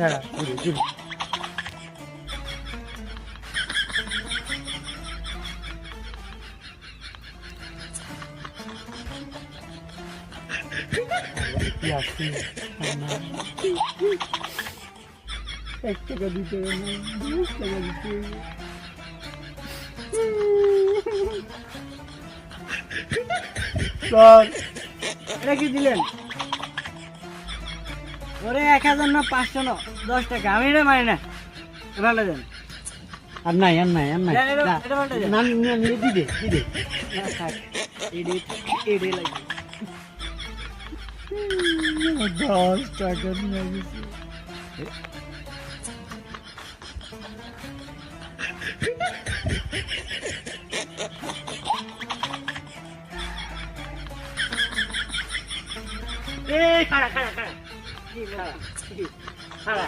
হ্যাঁ দিব। কি আছে 1 টাকা দিতে হবে না, 20 টাকা দিতে হবে। স্যার এটা কি দিলেন? ওরে 1000 না 500 না 10 টাকা, আমি এটা মানি না। ভালো দেন। আর নাই না দিদে এডে লাগে 10 টাকা নিয়ে গেছে। খাড়া